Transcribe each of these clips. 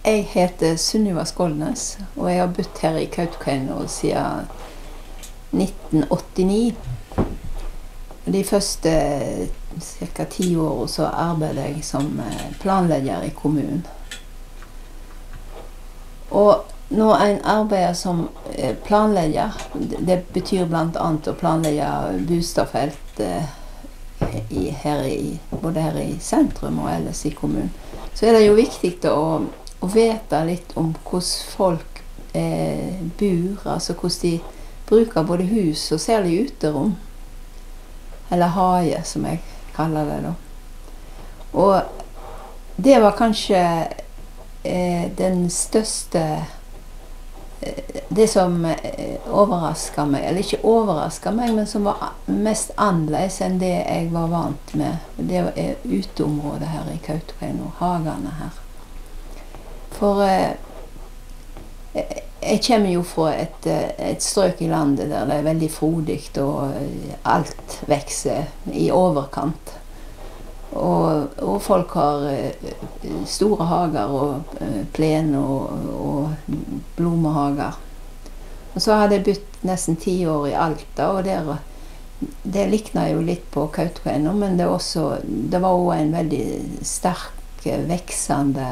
Jeg heter Sunniva Skålnes, og jeg har bodd her i Kautokeino siden 1989. De første ca. 10 årene så arbeidet jeg som planlegger i kommunen. Og når en arbeider som planlegger, det betyr blant annet å planlegge bostadfelt både her i sentrum og ellers i kommunen, så er det jo viktig å vite litt om hvordan folk bor, altså hvordan de bruker både hus og særlig uterom, eller hage som jeg kaller det da. Og det var kanskje den største, det som overrasket meg, eller ikke overrasket meg, men som var mest annerledes enn det jeg var vant med. Det er uteområdet her i Kautokeino, hagene her. For jeg kommer jo fra et strøk i landet der det er veldig frodigt og alt vokser i overkant. Og folk har store hager og plen og blomsterhager. Og så hadde jeg bodd nesten 10 år i Alta, og det liknet jo litt på Kautokeino, men det var også en veldig sterk, veksende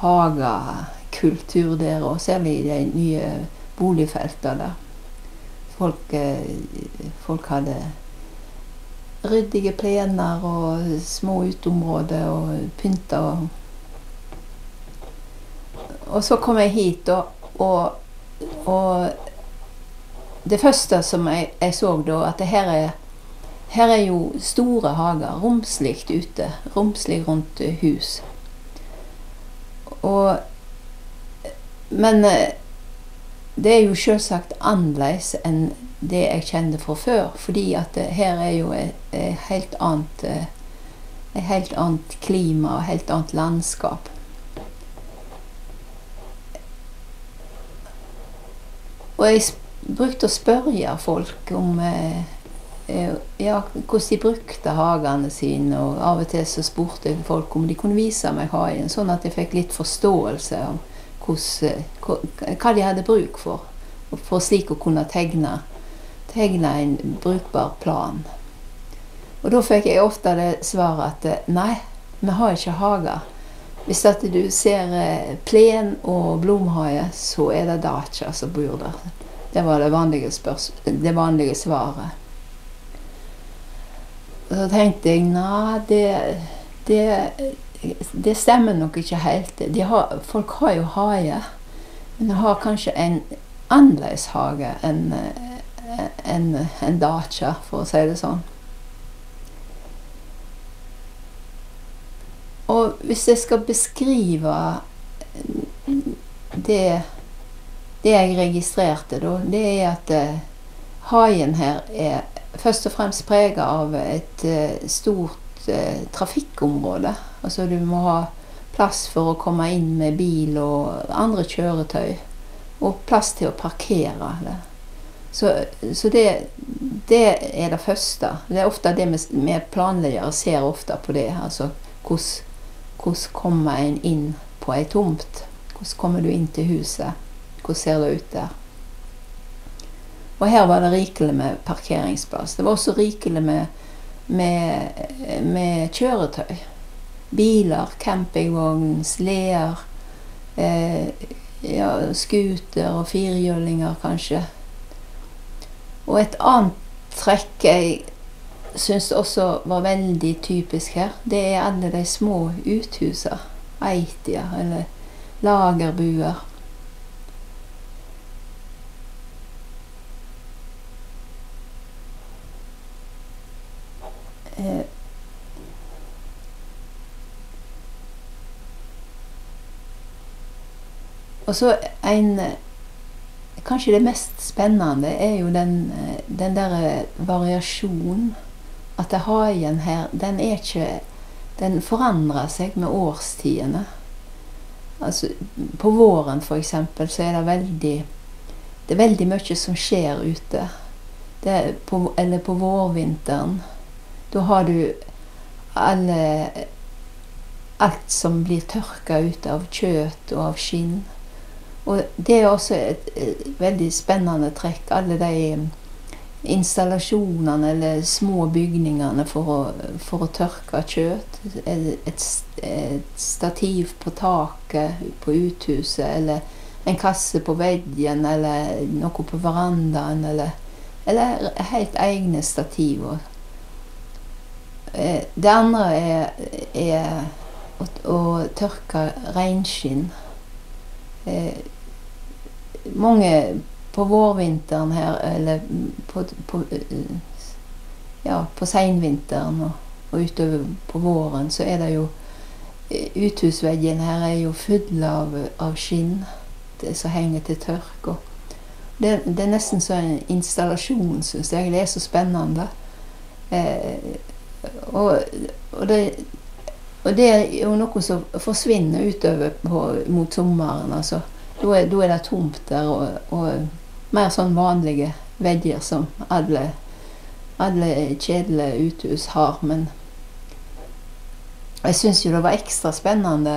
hagekultur der, og særlig i de nye boligfeltene der. Folk hadde ryddige plener og små uteområder og pynta. Og så kom jeg hit, og det første som jeg så da, at her er jo store hager, romsligt ute, romslig rundt hus. Men det er jo selvsagt annerledes enn det jeg kjente fra før, fordi at her er jo et helt annet klima og helt annet landskap. Og jeg brukte å spørre folk om hvordan de brukte hagene sine, og av og til så spurte jeg folk om de kunne vise meg hagen, sånn at jeg fikk litt forståelse om hva de hadde bruk for slik å kunne tegne en brukbar plan. Og da fikk jeg ofte det svaret at nei, vi har ikke hager. Hvis at du ser plen og blomhage, så er det dacha som bor der. Det var det vanlige svaret. Og så tenkte jeg, nei, det stemmer nok ikke helt. Folk har jo hage, men de har kanskje en annerledes hage enn dacha, for å si det sånn. Og hvis jeg skal beskrive det jeg registrerte da, det er at hagen her er først og fremst preget av et stort trafikkområde. Altså du må ha plass for å komme inn med bil og andre kjøretøy, og plass til å parkere det. Så det er det første. Det er ofte det vi planleggere ser ofte på det. Altså hvordan kommer en inn på en tomt? Hvordan kommer du inn til huset? Hvordan ser det ut der? Og her var det rikelig med parkeringsplass. Det var også rikelig med kjøretøy. Biler, campingvogn, sleder, skuter og firehjulinger kanskje. Og et annet trekk jeg synes også var veldig typisk her, det er alle de små uthuser, eitier eller lagerbuer. Og så kanskje det mest spennende er jo den der variasjonen, at hagen her, den forandrer seg med årstidene. Altså, på våren for eksempel, så er det veldig mye som skjer ute. Eller på vårvinteren. Da har du alt som blir tørka ut av kjøtt og av skinn. Og det også et veldig spennende trekk, alle de installasjonene eller små bygningene for å tørke kjøtt. Et stativ på taket på uthuset, eller en kasse på veggen, eller noe på verandaen, eller helt egne stativ. Det andre er å tørke reinskinn. Mange på vårvinteren her, eller på senvinteren og utover på våren, så er det jo uthusveggen her er jo full av skinn som henger til tørk. Det er nesten så en installasjon, synes jeg. Det er så spennende. Og det er jo noe som forsvinner utover mot sommeren. Altså. Da er det tomt der, og mer sånn vanlige vegger som alle kjedelige uthus har. Men jeg synes jo det var ekstra spennende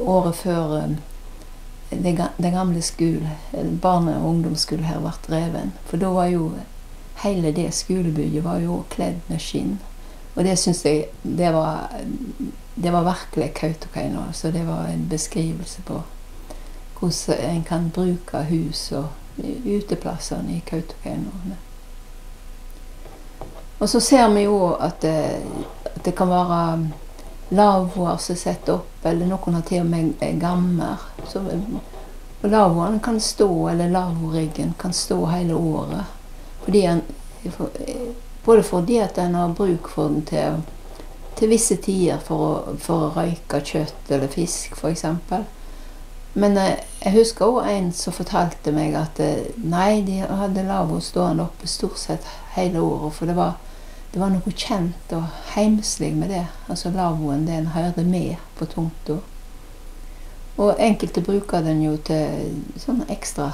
året før den gamle barne- og ungdomsskolen her ble reven. For da var jo hele det skolebygget var jo kledd med skinn. Og det synes jeg, det var virkelig Kautokeino. Så det var en beskrivelse på hvordan en kan bruke hus og uteplassene i Kautokeino. Og så ser vi jo at det kan være lavvoer som setter opp, eller noen har til og med gammer. Og lavvoene kan stå, eller lavvoriggen kan stå hele året. Både fordi at en har bruk for den til visse tider for å røyke kjøtt eller fisk, for eksempel. Men jeg husker også en som fortalte meg at nei, de hadde lavvo stående oppe stort sett hele året, for det var noe kjent og heimslig med det. Altså lavvoen, den hørte med på tomta. Og enkelte bruker den jo til sånn ekstra,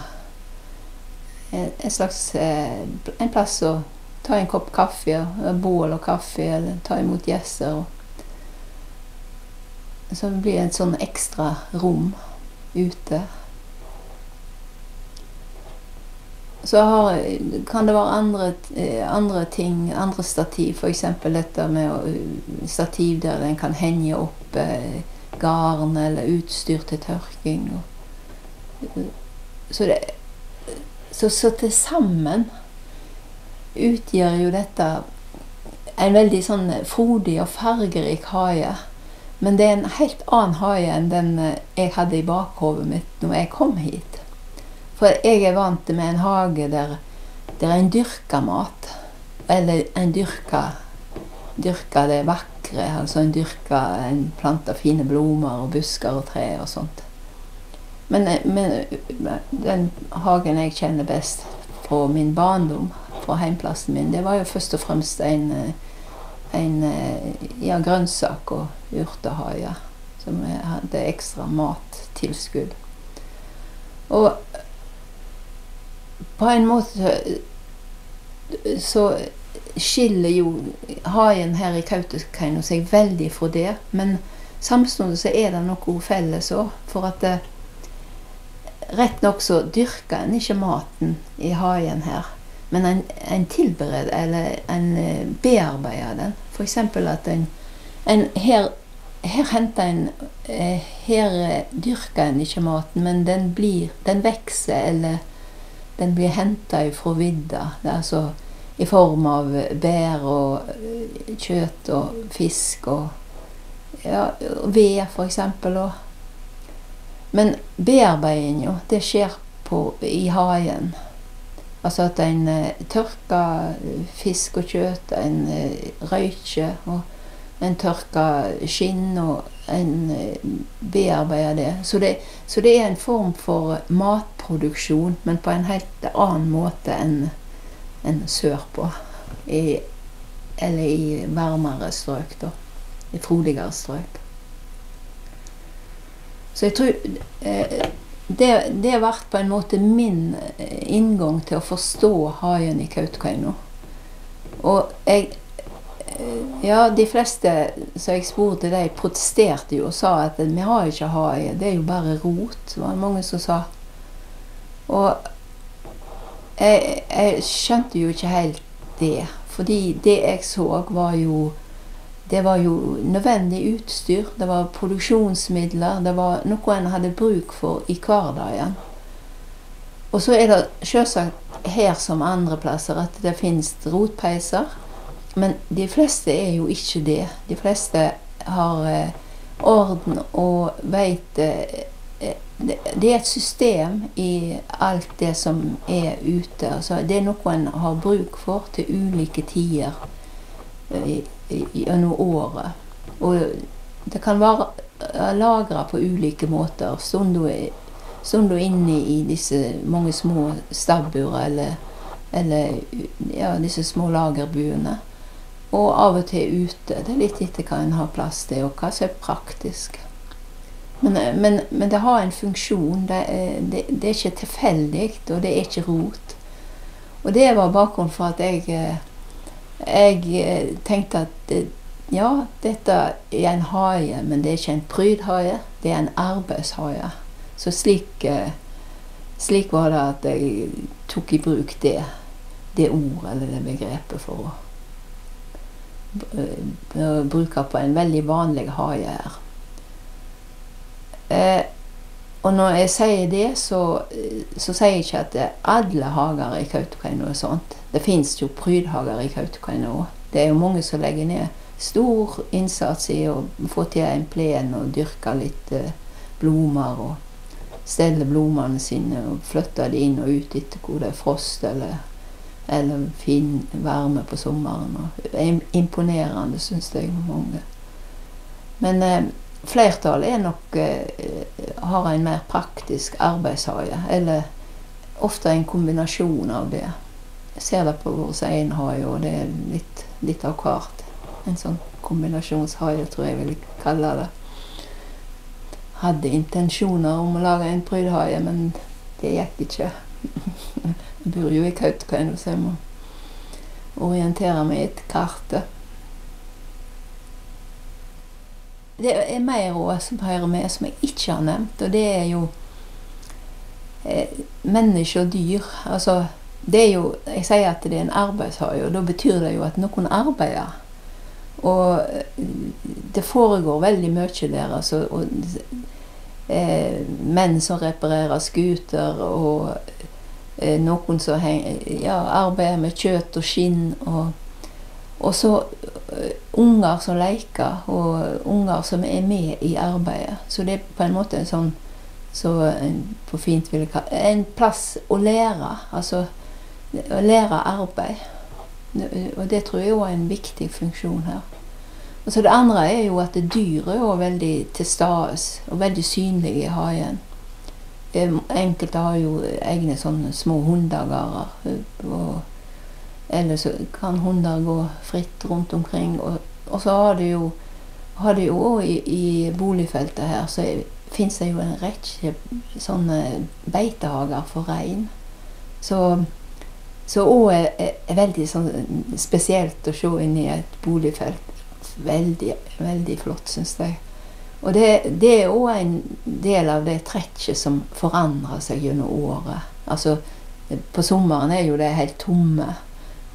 en plass å ta en kopp kaffe, bål og kaffe, eller ta imot gjester. Så det blir et sånn ekstra rom ute. Så kan det være andre ting, andre stativ, for eksempel dette med stativ der den kan henge opp garn eller utstyr til tørking. Så til sammen utgjør jo dette en veldig sånn frodig og fargerik hage. Men det er en helt annen hage enn den jeg hadde i bakhovet mitt når jeg kom hit. For jeg er vant med en hage der en dyrker mat, eller en dyrker det vakre, altså en planter fine blomster og busker og tre og sånt. Men den hagen jeg kjenner best fra min barndom, fra heimplassen min, det var jo først og fremst en grønnsak og urtehage som hadde ekstra mattilskudd. Og på en måte så skiller jo hagen her i Kautokeino seg veldig fra det, men samtidig så er det noe felles også, for at rett nok så dyrker en ikke maten i hagen her, men en tilbereder eller en bearbeider den. For eksempel at her dyrker en ikke maten, men den vekser eller den blir hentet fra vidda. Det er altså i form av bær og kjøtt og fisk og ved for eksempel. Men bearbeiding jo, det skjer i hagen. Altså at en tørker fisk og kjøtt, en røyker, og en tørker skinn, og en bearbeider det. Så det er en form for matproduksjon, men på en helt annen måte enn sørpå. Eller i varmere strøk, da. I frodigere strøk. Så jeg tror det har vært på en måte min inngang til å forstå hagen i Kautokeino. Og Ja, de fleste som jeg spurte, de protesterte jo og sa at vi har ikke haie, det er jo bare rot, det var mange som sa. Og jeg skjønte jo ikke helt det, fordi det jeg så det var jo nødvendig utstyr, det var produksjonsmidler, det var noe en hadde bruk for i hverdagen. Og så er det selvsagt her som andre plasser at det finnes rotpeiser, men de fleste er jo ikke det. De fleste har orden og vet det er et system i alt det som er ute. Altså, det er noe en har bruk for til ulike tider gjennom året. Og det kan være lagret på ulike måter. Stund inne i disse mange små stabbur eller ja, disse små lagerbuene. Og av og til ute. Det er litt etter hva en har plass til, og hva som er praktisk. Men det har en funksjon. Det er ikke tilfeldig, og det er ikke rot. Og det var bakgrunnen for at jeg tenkte at ja, dette er en haie, men det er ikke en prydhaie, det er en arbeidshaie. Så slik var det at jeg tok i bruk det ordet eller det begrepet for å bruke på en veldig vanlig haie her. Og når jeg sier det, så sier jeg ikke at alle hager i Kautokeino er sånt. Det finnes jo prydhager i Kautokeino. Det er jo mange som legger ned stor innsats i å få til en plen og dyrke litt blomster og stelle blomene sine og flytte de inn og ut etter hvor det er frost eller fin varme på sommeren. Imponerende, synes jeg, mange. Men flertallet er nok har en mer praktisk arbeidshaie, eller ofte en kombinasjon av det. Jeg ser det på vår egen haie, og det er litt av hvert. En sånn kombinasjonshaie, tror jeg vil kalle det. Hadde intensjoner om å lage en prydhaie, men det gikk ikke. Jeg bor jo i Kautokeino, så jeg må orientere meg etter kartet. Det er mer også som hører med, som jeg ikke har nevnt, og det er jo mennesker og dyr. Altså, det er jo, jeg sier at det er en arbeidshaie, og da betyr det jo at noen arbeider. Og det foregår veldig mye der, altså, menn som reparerer skuter, og noen som arbeider med kjøtt og skinn, og så unger som leker, og unger som er med i arbeidet. Så det er på en måte en sånn, så på fint vil jeg kalle, en plass å lære, altså å lære arbeid. Og det tror jeg er en viktig funksjon her. Og så det andre er jo at dyret er veldig til stades, og veldig synlige i haien. Enkelte har jo egne sånne små hundegarer, eller så kan hunder gå fritt rundt omkring. Og så har det jo også i boligfeltet her, så finnes det jo en rekke sånne beitehager for rein. Så også er veldig sånn spesielt å se inn i et boligfelt. Veldig, veldig flott, synes jeg. Og det er også en del av det trekket som forandrer seg gjennom året. Altså, på sommeren er jo det helt tomme,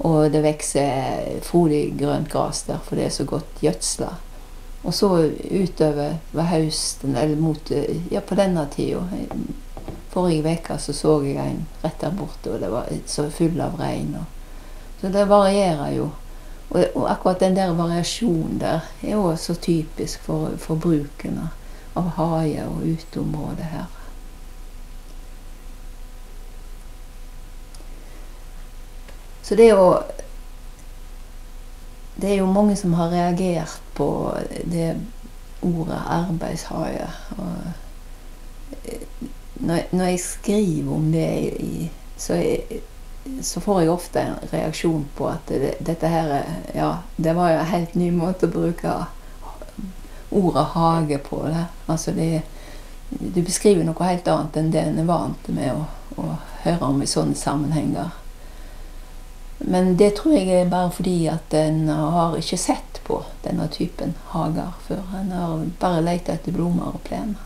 og det vekser frodig grønt gras der, for det er så godt gjødsla. Og så utover ved høsten, eller mot, ja, på denne tiden. Forrige veka så jeg en rett der borte, og det var så full av regn. Så det varierer jo. Og akkurat den der variasjonen der er også så typisk for bruken av haie og uteområdet her. Så det er jo mange som har reagert på det ordet arbeidshaie. Når jeg skriver om det, så får jeg ofte en reaksjon på at dette her, ja, det var jo en helt ny måte å bruke ordet hage på det. Altså du beskriver noe helt annet enn det en er vant med å høre om i sånne sammenhenger. Men det tror jeg er bare fordi at en har ikke sett på denne typen hager før. En har bare lett etter blomster og plener.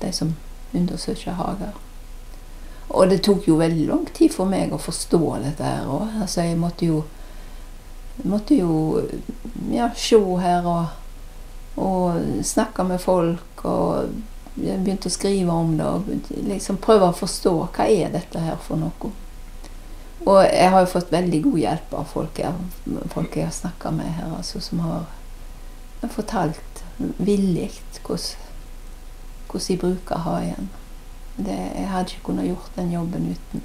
De som undersøker hager. Og det tok jo veldig lang tid for meg å forstå dette her også. Altså jeg måtte jo se her og snakke med folk, og jeg begynte å skrive om det, og liksom prøve å forstå hva er dette her for noe. Og jeg har jo fått veldig god hjelp av folk jeg har snakket med her, altså, som har fortalt villigt hvordan de bruker hagen. Jeg hadde ikke kunnet gjort den jobben uten.